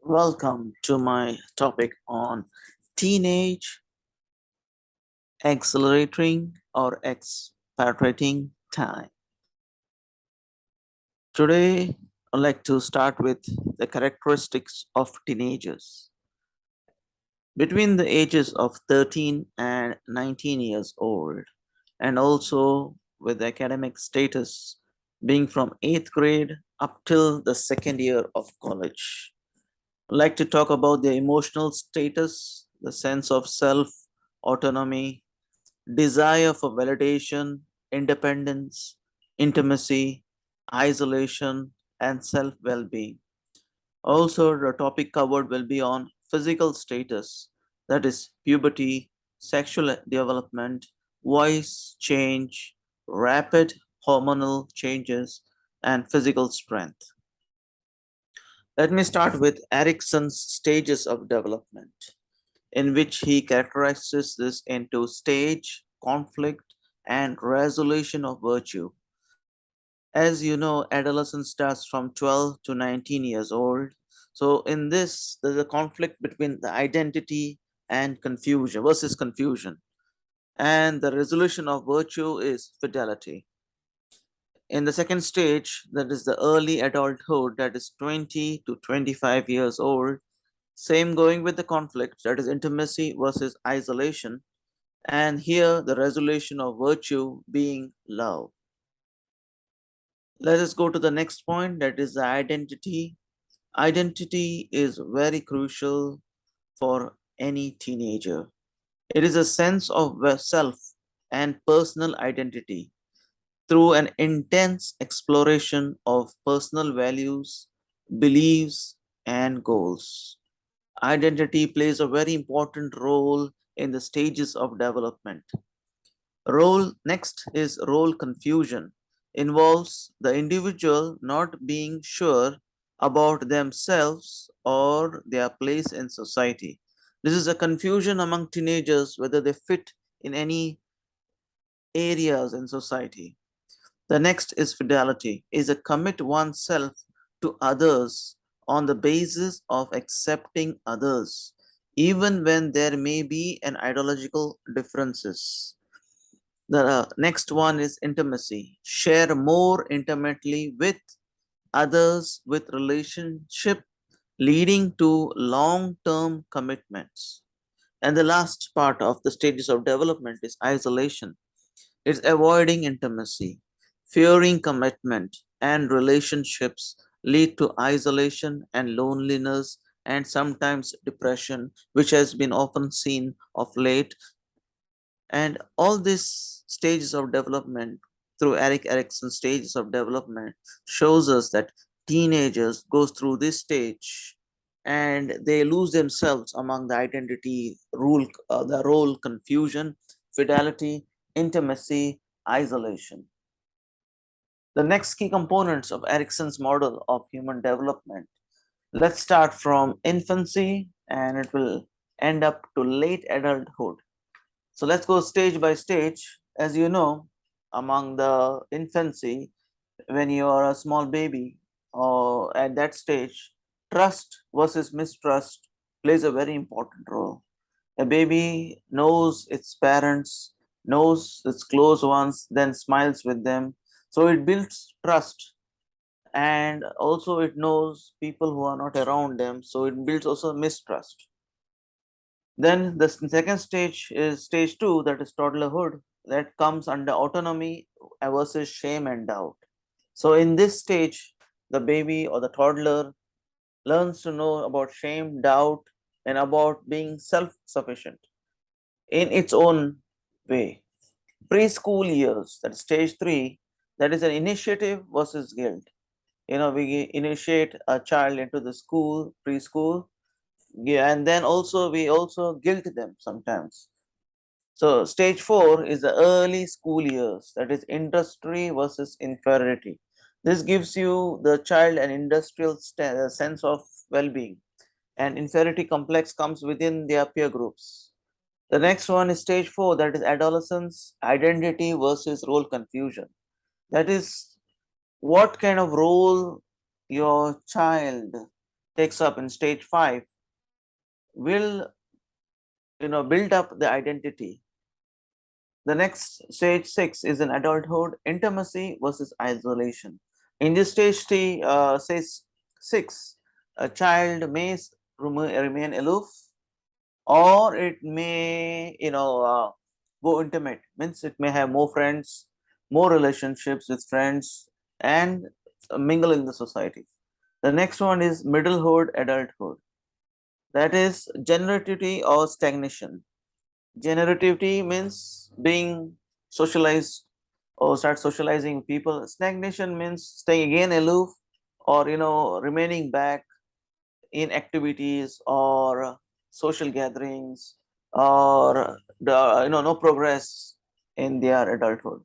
Welcome to my topic on teenage exhilarating or exhilarating time. Today, I'd like to start with the characteristics of teenagers. Between the ages of 13 and 19 years old, and also with academic status being from 8th grade up till the second year of college. I'd like to talk about their emotional status, the sense of self, autonomy, desire for validation, independence, intimacy, isolation, and self well being. Also, the topic covered will be on physical status, that is, puberty, sexual development, voice change, rapid hormonal changes, and physical strength. Let me start with Erickson's stages of development, in which he characterizes this into stage, conflict, and resolution of virtue. As you know, adolescence starts from 12 to 19 years old. So, in this, there's a conflict between the identity and confusion versus confusion. And the resolution of virtue is fidelity. In the second stage, that is the early adulthood, that is 20 to 25 years old, same going with the conflict, that is intimacy versus isolation. And here, the resolution of virtue being love. Let us go to the next point, that is the identity. Identity is very crucial for any teenager. It is a sense of self and personal identity through an intense exploration of personal values, beliefs, and goals. Identity plays a very important role in the stages of development. Role next is role confusion, involves the individual not being sure about themselves or their place in society. This is a confusion among teenagers whether they fit in any areas in society. The next is fidelity, is a commit oneself to others on the basis of accepting others, even when there may be an ideological differences. The next one is intimacy. Share more intimately with others with relationship leading to long-term commitments. And the last part of the stages of development is isolation. It's avoiding intimacy, fearing commitment, and relationships lead to isolation and loneliness and sometimes depression, which has been often seen of late. And all these stages of development through Eric Erickson's stages of development shows us that teenagers goes through this stage and they lose themselves among the identity, the role confusion, fidelity, intimacy, isolation. The next key components of Erickson's model of human development. Let's start from infancy and it will end up to late adulthood. So let's go stage by stage. As you know, among the infancy, when you are a small baby or at that stage, trust versus mistrust plays a very important role. A baby knows its parents, knows its close ones, then smiles with them. So it builds trust and also it knows people who are not around them. So it builds also mistrust. Then the second stage is stage two, that is toddlerhood, that comes under autonomy versus shame and doubt. So in this stage, the baby or the toddler learns to know about shame, doubt, and about being self-sufficient in its own way. Preschool years, that stage three, that is an initiative versus guilt. We initiate a child into the school, preschool, yeah, and then also we also guilt them sometimes. So stage four is the early school years, that is industry versus inferiority. This gives you the child an industrial sense of well-being, and inferiority complex comes within their peer groups. The next one is stage four, that is adolescence, identity versus role confusion. That is what kind of role your child takes up in stage 5 will build up the identity. The next stage 6 is in adulthood, intimacy versus isolation. In this stage 6, a child may remain aloof, or it may go intimate, means it may have more friends, more relationships with friends, and mingle in the society. The next one is middlehood, adulthood, that is generativity or stagnation. Generativity means being socialized or start socializing people. Stagnation means staying again aloof, or remaining back in activities or social gatherings, or no progress in their adulthood.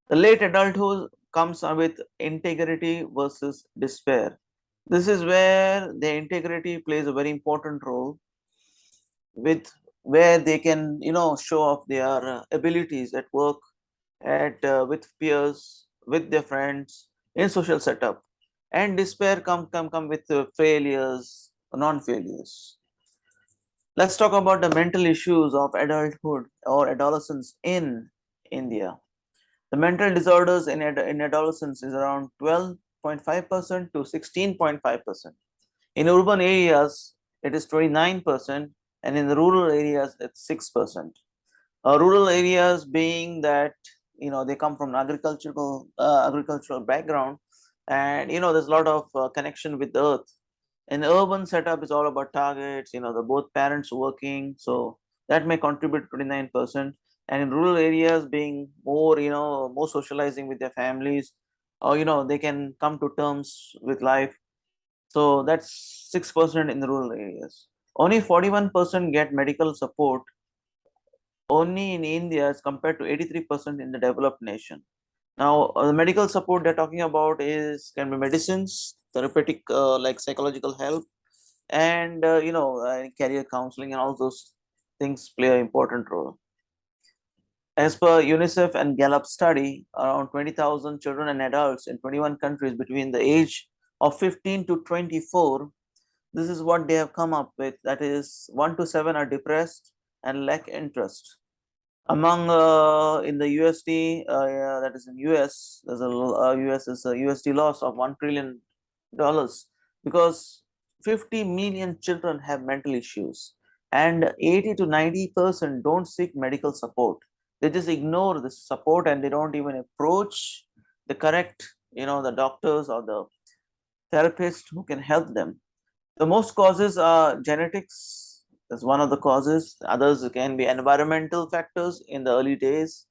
The late adulthood comes with integrity versus despair. This is where the integrity plays a very important role, with where they can show off their abilities at work, at with peers, with their friends, in social setup. And despair come with failures, non failures. Let's talk about the mental issues of adulthood or adolescence in India. The mental disorders in adolescence is around 12.5% to 16.5%. In urban areas, it is 29%, and in the rural areas, it's 6%. Rural areas being that they come from an agricultural background, and there's a lot of connection with the earth. In urban setup, it's all about targets. The both parents working, so that may contribute 29%. And in rural areas, being more socializing with their families, or they can come to terms with life, so that's 6% in the rural areas. Only 41% get medical support only in India as compared to 83% in the developed nation. Now, the medical support they're talking about can be medicines, therapeutic like psychological help, and career counseling, and all those things play an important role. As per UNICEF and Gallup study, around 20,000 children and adults in 21 countries between the age of 15 to 24, this is what they have come up with. That is, 1 to 7 are depressed and lack interest. Among in the USD, that is in US, there's a US is a USD loss of $1 trillion, because 50 million children have mental issues, and 80 to 90% don't seek medical support. They just ignore the support, and they don't even approach the correct, the doctors or the therapists who can help them. The most causes are genetics. That's one of the causes. Others can be environmental factors in the early days,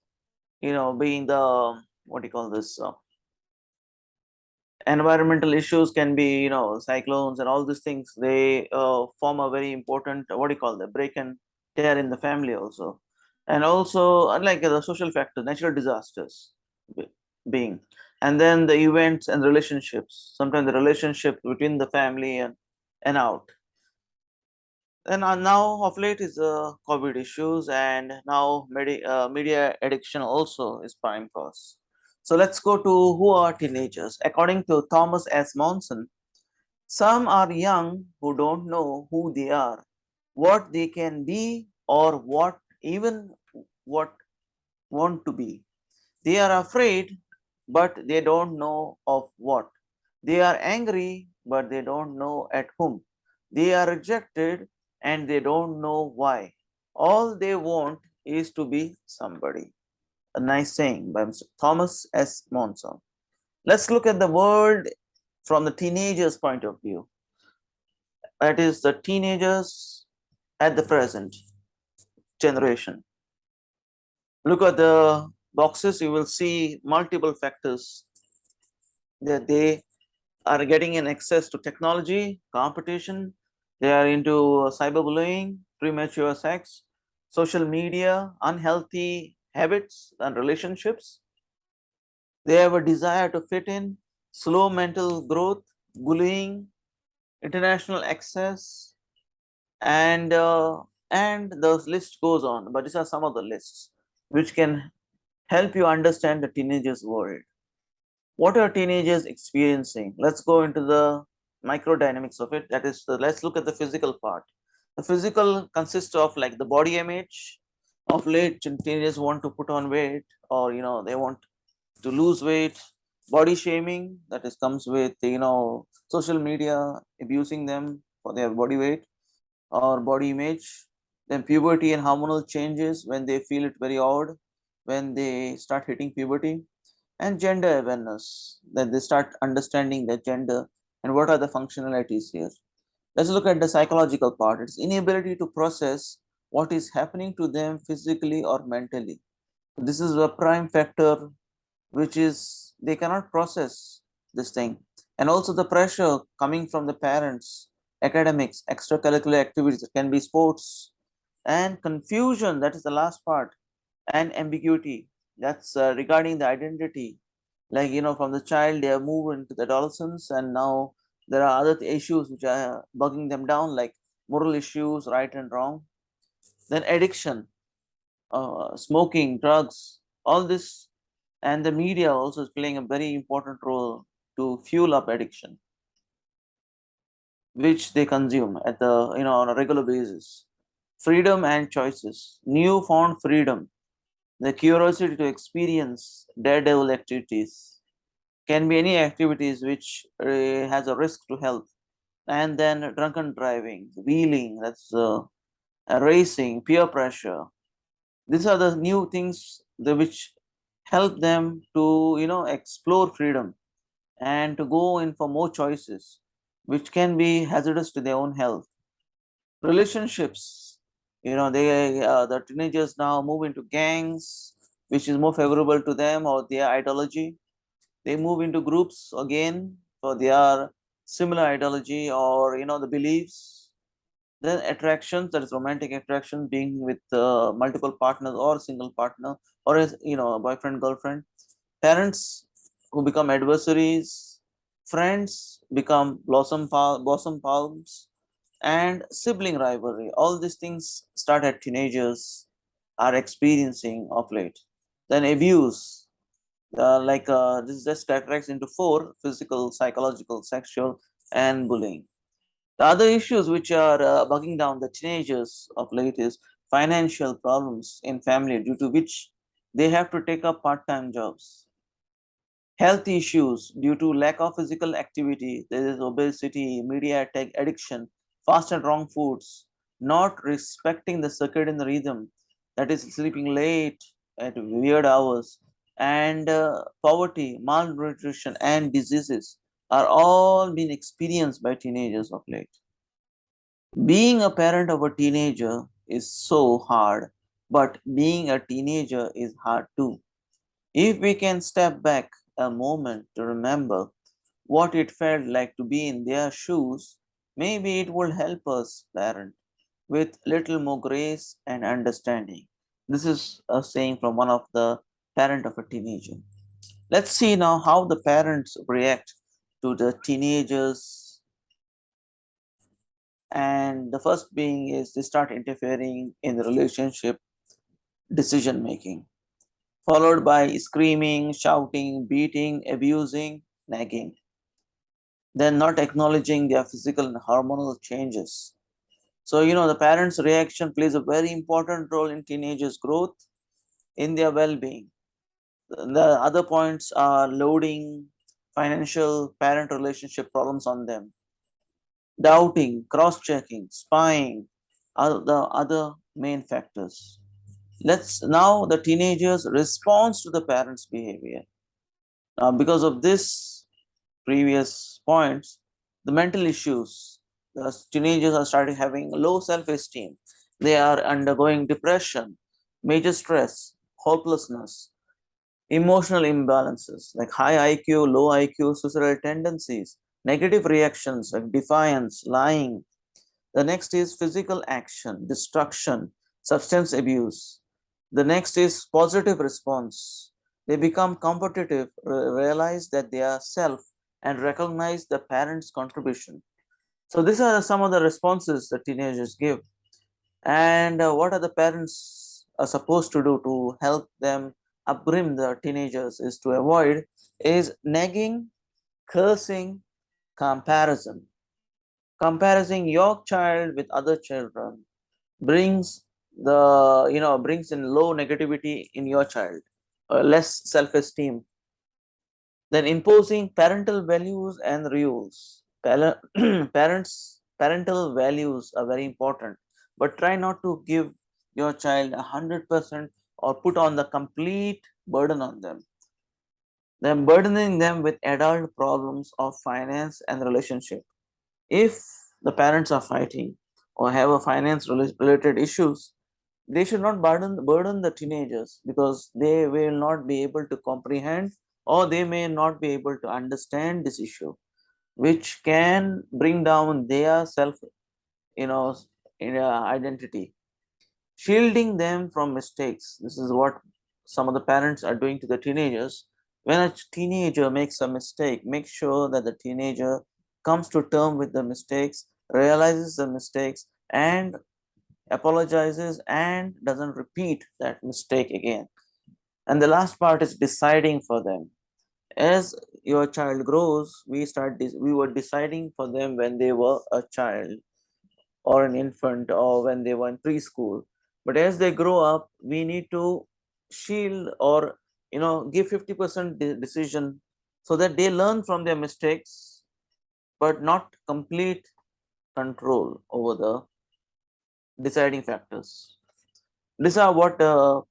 being the, what do you call this? Environmental issues can be, cyclones and all these things. They form a very important, what do you call the break and tear in the family also. And also, unlike the social factors, natural disasters being, and then the events and relationships. Sometimes the relationship between the family and out. And now of late is COVID issues, and now media addiction also is prime cause. So let's go to who are teenagers. According to Thomas S. Monson, some are young who don't know who they are, what they can be, or what want to be. They are afraid, but they don't know of what. They are angry, but they don't know at whom. They are rejected, and they don't know why. All they want is to be somebody. A nice saying by Mr. Thomas S. Monson. Let's look at the world from the teenagers' point of view. That is, the teenagers at the present generation. Look at the boxes, you will see multiple factors that they are getting an access to technology, competition, they are into cyberbullying, premature sex, social media, unhealthy habits and relationships. They have a desire to fit in, slow mental growth, bullying, international access, and the list goes on. But these are some of the lists which can help you understand the teenagers' world. What are teenagers experiencing? Let's go into the microdynamics of it. That is, let's look at the physical part. The physical consists of like the body image. Of late, teenagers want to put on weight, or they want to lose weight. Body shaming, that is comes with social media abusing them for their body weight or body image. Then puberty and hormonal changes when they feel it very odd when they start hitting puberty. And gender awareness, that they start understanding their gender and what are the functionalities here. Let's look at the psychological part. It's inability to process what is happening to them physically or mentally. This is a prime factor, which is they cannot process this thing. And also the pressure coming from the parents, academics, extracurricular activities, it can be sports, and confusion, that is the last part, and ambiguity, that's regarding the identity. Like from the child they have moved into the adolescence, and now there are other issues which are bugging them down, like moral issues, right and wrong. Then addiction, smoking, drugs, all this, and the media also is playing a very important role to fuel up addiction, which they consume at the on a regular basis. Freedom and choices, newfound freedom, the curiosity to experience daredevil activities, can be any activities which has a risk to health. And then drunken driving, wheeling, that's racing, peer pressure. These are the new things which help them to explore freedom and to go in for more choices, which can be hazardous to their own health. Relationships, they the teenagers now move into gangs, which is more favorable to them or their ideology. They move into groups again for their similar ideology or the beliefs. Then attractions, that is romantic attraction, being with multiple partners or single partner, or as a boyfriend girlfriend. Parents who become adversaries, friends become blossom palms, and sibling rivalry. All these things start at teenagers are experiencing of late. Then abuse, this is just categorized into four: physical, psychological, sexual, and bullying. The other issues which are bugging down the teenagers of late is financial problems in family, due to which they have to take up part-time jobs. Health issues due to lack of physical activity, there is obesity, media addiction, fast and wrong foods, not respecting the circadian rhythm, that is sleeping late at weird hours, and poverty, malnutrition, and diseases are all being experienced by teenagers of late. Being a parent of a teenager is so hard, but being a teenager is hard too. If we can step back a moment to remember what it felt like to be in their shoes, maybe it will help us parent with little more grace and understanding. This is a saying from one of the parent of a teenager. Let's see now how the parents react to the teenagers. And the first being is they start interfering in the relationship decision making, followed by screaming, shouting, beating, abusing, nagging, then not acknowledging their physical and hormonal changes. So, the parents' reaction plays a very important role in teenagers' growth, in their well being. The other points are loading financial parent relationship problems on them, doubting, cross checking, spying are the other main factors. Let's now the teenagers' response to the parents' behavior. Now, because of this previous points, the mental issues, the teenagers are starting having low self-esteem. They are undergoing depression, major stress, hopelessness, emotional imbalances like high IQ, low IQ, suicidal tendencies, negative reactions like defiance, lying. The next is physical action, destruction, substance abuse. The next is positive response. They become competitive, realize that they are self, and recognize the parents' contribution. So these are some of the responses that teenagers give. And what are the parents are supposed to do to help them upbring the teenagers is to avoid is nagging, cursing, Comparison. Comparing your child with other children brings brings in low negativity in your child, less self-esteem. Then imposing parental values and rules. Parental values are very important, but try not to give your child 100% or put on the complete burden on them. Then burdening them with adult problems of finance and relationship. If the parents are fighting or have a finance related issues, they should not burden the teenagers, because they will not be able to comprehend, or they may not be able to understand this issue, which can bring down their self, you know identity. Shielding them from mistakes. This is what some of the parents are doing to the teenagers. When a teenager makes a mistake, make sure that the teenager comes to term with the mistakes, realizes the mistakes, and apologizes and doesn't repeat that mistake again. And the last part is deciding for them. As your child grows, we were deciding for them when they were a child or an infant or when they were in preschool. But as they grow up, we need to shield or give 50% decision, so that they learn from their mistakes, but not complete control over the deciding factors. These are what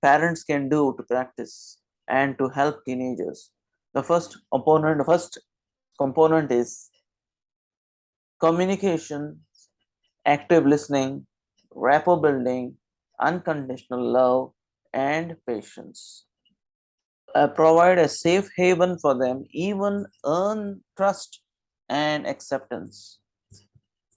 parents can do to practice and to help teenagers. The first component is communication, active listening, rapport building, unconditional love, and patience. Provide a safe haven for them, even earn trust and acceptance.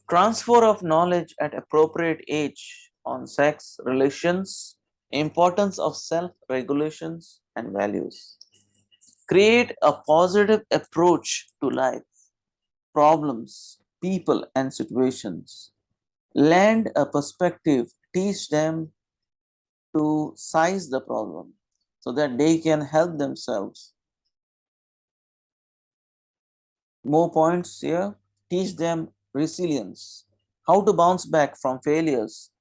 Transfer of knowledge at appropriate age on sex, relations, importance of self-regulations and values. Create a positive approach to life, problems, people, and situations. Lend a perspective, teach them to size the problem so that they can help themselves. More points here. Teach them resilience, how to bounce back from failures.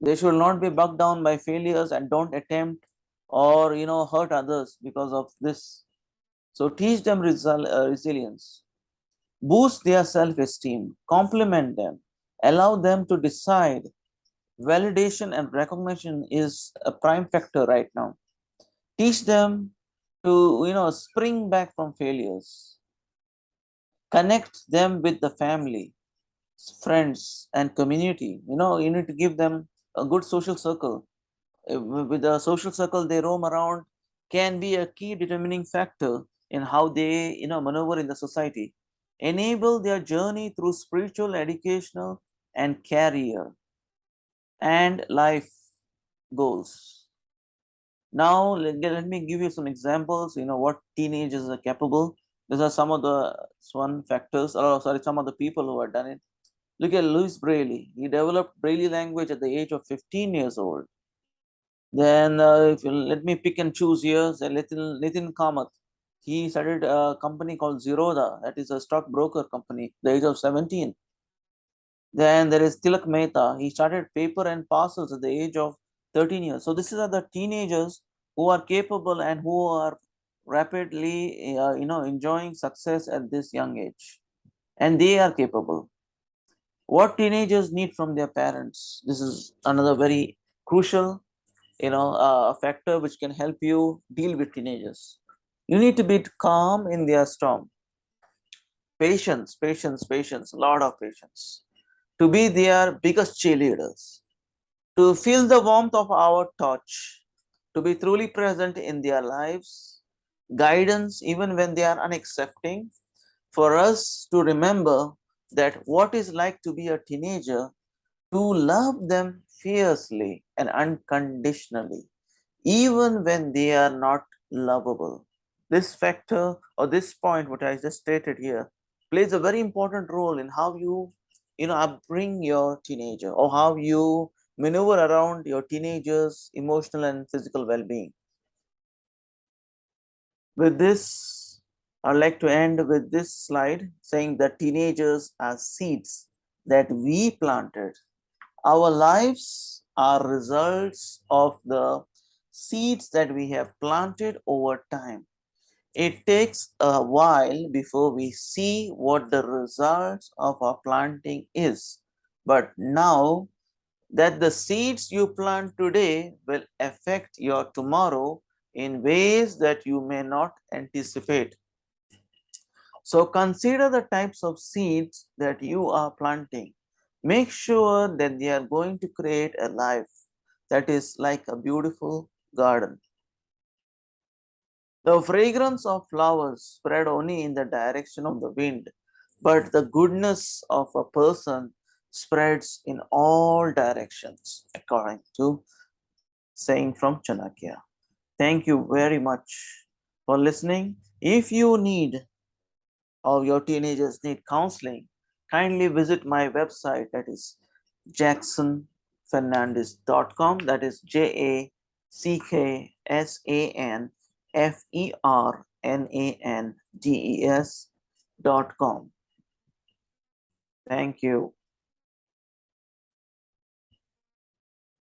They should not be bogged down by failures and don't attempt or hurt others because of this. So teach them resilience. Boost their self-esteem, compliment them, allow them to decide. Validation and recognition is a prime factor right now. Teach them to spring back from failures. Connect them with the family, friends, and community. You need to give them a good social circle. With the social circle they roam around can be a key determining factor in how they maneuver in the society. Enable their journey through spiritual, educational, and career and life goals. Now let me give you some examples, what teenagers are capable. These are some of the some of the people who have done it. Look at Louis Braille. He developed Braille language at the age of 15 years old. Then if you let me pick and choose here, say Nitin Kamath. He started a company called Zerodha, that is a stockbroker company, at the age of 17. Then there is Tilak Mehta. He started paper and parcels at the age of 13 years. So this are the teenagers who are capable and who are rapidly, enjoying success at this young age, and they are capable. What teenagers need from their parents? This is another very crucial, factor which can help you deal with teenagers. You need to be calm in their storm. Patience, patience, patience, a lot of patience. To be their biggest cheerleaders, to feel the warmth of our touch, to be truly present in their lives, guidance even when they are unaccepting, for us to remember that what is like to be a teenager, to love them fiercely and unconditionally, even when they are not lovable. This factor or this point, what I just stated here, plays a very important role in how upbring your teenager, or how you maneuver around your teenager's emotional and physical well-being. With this, I'd like to end with this slide saying that teenagers are seeds that we planted. Our lives are results of the seeds that we have planted over time. It takes a while before we see what the results of our planting is. But now that the seeds you plant today will affect your tomorrow in ways that you may not anticipate. So consider the types of seeds that you are planting. Make sure that they are going to create a life that is like a beautiful garden. The fragrance of flowers spread only in the direction of the wind, but the goodness of a person spreads in all directions, according to saying from Chanakya. Thank you very much for listening. If you need or your teenagers need counseling, kindly visit my website, that is jacksonfernandez.com. That is JACKSANFERNANDES.com. Thank you.